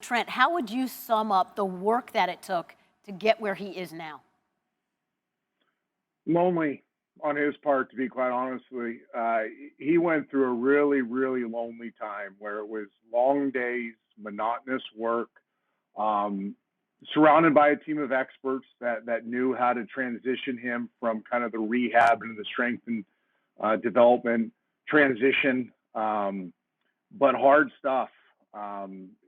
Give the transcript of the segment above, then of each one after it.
Trent, how would you sum up the work that it took to get where he is now? Lonely on his part, to be quite honestly. He went through a really, really lonely time where it was long days, monotonous work, surrounded by a team of experts that knew how to transition him from kind of the rehab into the strength and development transition, but hard stuff.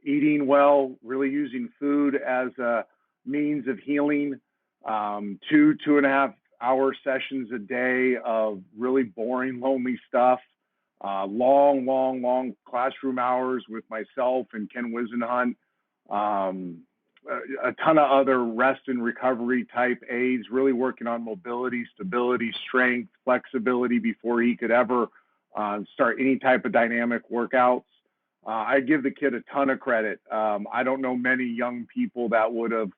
Eating well, really using food as a means of healing, 2.5 hour sessions a day of really boring, lonely stuff, long classroom hours with myself and Ken Wisenhunt, a ton of other rest and recovery type aids, really working on mobility, stability, strength, flexibility before he could ever start any type of dynamic workouts. I give the kid a ton of credit. I don't know many young people that would have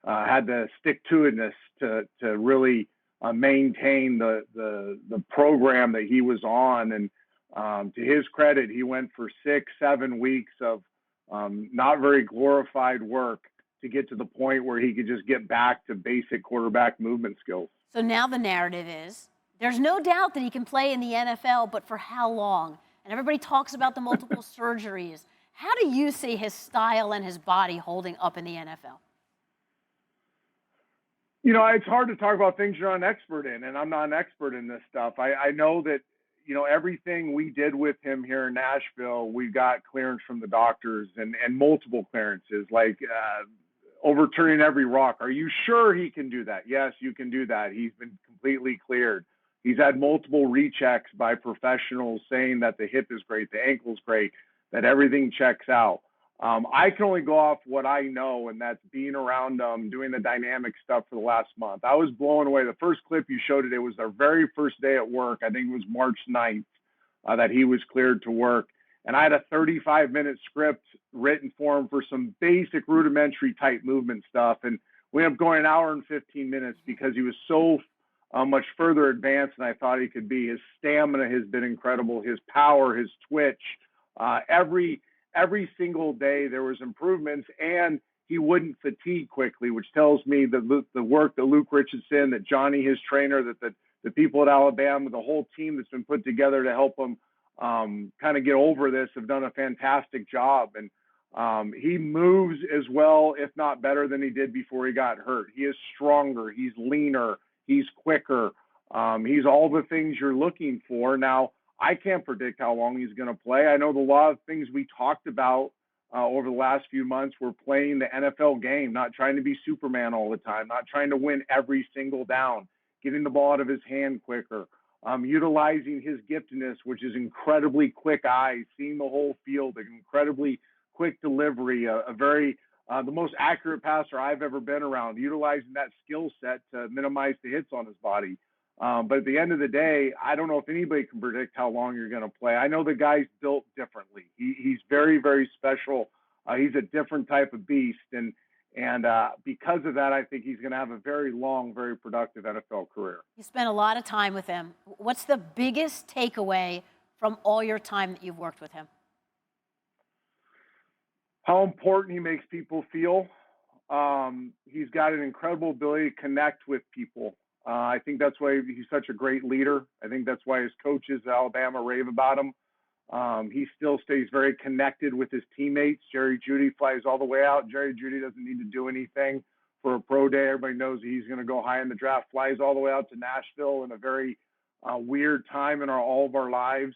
had the stick-to-itness to really maintain the program that he was on. And to his credit, he went for 6-7 weeks of not very glorified work to get to the point where he could just get back to basic quarterback movement skills. So now the narrative is there's no doubt that he can play in the NFL, but for how long? And everybody talks about the multiple surgeries. How do you see his style and his body holding up in the NFL? You know, it's hard to talk about things you're not an expert in, and I'm not an expert in this stuff. I know that, you know, everything we did with him here in Nashville, we got clearance from the doctors and multiple clearances, like overturning every rock. Are you sure he can do that? Yes, you can do that. He's been completely cleared. He's had multiple rechecks by professionals saying that the hip is great, the ankle's great, that everything checks out. I can only go off what I know, and that's being around doing the dynamic stuff for the last month. I was blown away. The first clip you showed today was our very first day at work. I think it was March 9th that he was cleared to work. And I had a 35-minute script written for him for some basic rudimentary type movement stuff. And we ended up going an hour and 15 minutes because he was so much further advanced than I thought he could be. His stamina has been incredible. His power, his twitch, every single day there was improvements, and he wouldn't fatigue quickly, which tells me that the work that Luke Richardson, that Johnny, his trainer, that the people at Alabama, the whole team that's been put together to help him kind of get over this have done a fantastic job. And he moves as well, if not better, than he did before he got hurt. He is stronger. He's leaner. He's quicker. He's all the things you're looking for. Now, I can't predict how long he's going to play. I know the lot of things we talked about over the last few months were playing the NFL game, not trying to be Superman all the time, not trying to win every single down, getting the ball out of his hand quicker, utilizing his giftedness, which is incredibly quick eyes, seeing the whole field, an incredibly quick delivery, the most accurate passer I've ever been around, utilizing that skill set to minimize the hits on his body. But at the end of the day, I don't know if anybody can predict how long you're going to play. I know the guy's built differently. He's very, very special. He's a different type of beast. And because of that, I think he's going to have a very long, very productive NFL career. You spent a lot of time with him. What's the biggest takeaway from all your time that you've worked with him? How important he makes people feel. He's got an incredible ability to connect with people. I think that's why he's such a great leader. I think that's why his coaches at Alabama rave about him. He still stays very connected with his teammates. Jerry Jeudy flies all the way out. Jerry Jeudy doesn't need to do anything for a pro day. Everybody knows he's going to go high in the draft. Flies all the way out to Nashville in a very weird time in all of our lives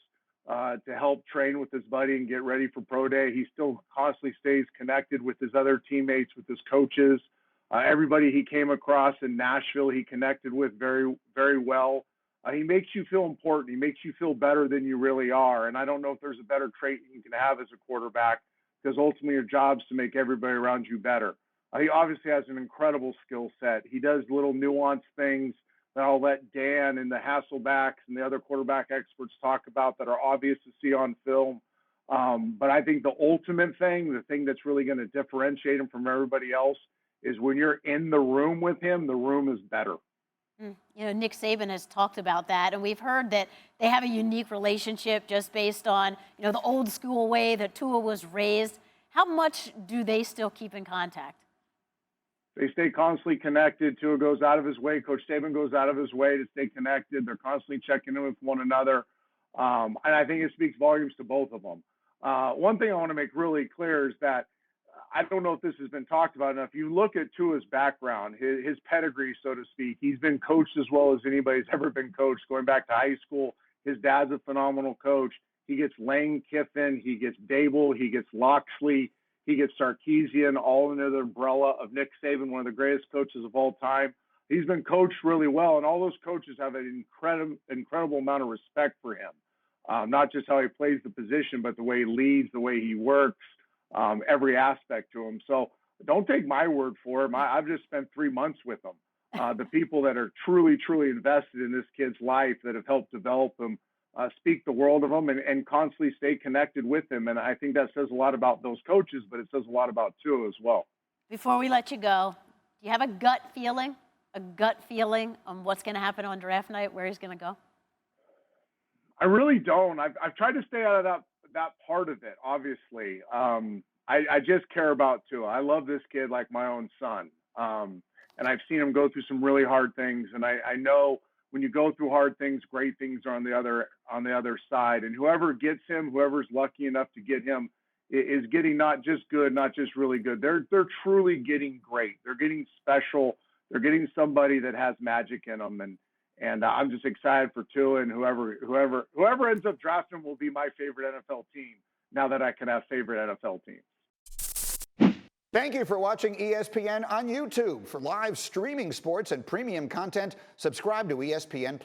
to help train with his buddy and get ready for pro day. He still constantly stays connected with his other teammates, with his coaches. Everybody he came across in Nashville, he connected with very, very well. He makes you feel important. He makes you feel better than you really are. And I don't know if there's a better trait you can have as a quarterback, because ultimately your job's to make everybody around you better. He obviously has an incredible skill set. He does little nuanced things that I'll let Dan and the Hasselbacks and the other quarterback experts talk about that are obvious to see on film. But I think the ultimate thing, the thing that's really going to differentiate him from everybody else, is when you're in the room with him, the room is better. You know, Nick Saban has talked about that, and we've heard that they have a unique relationship just based on, you know, the old school way that Tua was raised. How much do they still keep in contact? They stay constantly connected. Tua goes out of his way. Coach Saban goes out of his way to stay connected. They're constantly checking in with one another. And I think it speaks volumes to both of them. One thing I want to make really clear is that I don't know if this has been talked about enough. You look at Tua's background, his pedigree, so to speak. He's been coached as well as anybody's ever been coached, going back to high school. His dad's a phenomenal coach. He gets Lane Kiffin, he gets Dable, he gets Loxley, he gets Sarkisian, all under the umbrella of Nick Saban, one of the greatest coaches of all time. He's been coached really well, and all those coaches have an incredible amount of respect for him. Not just how he plays the position, but the way he leads, the way he works, every aspect to him. So don't take my word for him. I've just spent 3 months with him. The people that are truly, truly invested in this kid's life, that have helped develop him, speak the world of him and constantly stay connected with him. And I think that says a lot about those coaches, but it says a lot about Tua as well. Before we let you go, do you have a gut feeling on what's going to happen on draft night, where he's going to go? I really don't. I've tried to stay out of that part of it, obviously. I just care about Tua. I love this kid like my own son. And I've seen him go through some really hard things. And I know when you go through hard things, great things are on the other side. And whoever gets him, whoever's lucky enough to get him, is getting not just good, not just really good. They're truly getting great. They're getting special. They're getting somebody that has magic in them. And I'm just excited for Tua, and whoever ends up drafting him will be my favorite NFL team, now that I can have favorite NFL teams. Thank you for watching ESPN on YouTube. For live streaming sports and premium content, subscribe to ESPN+.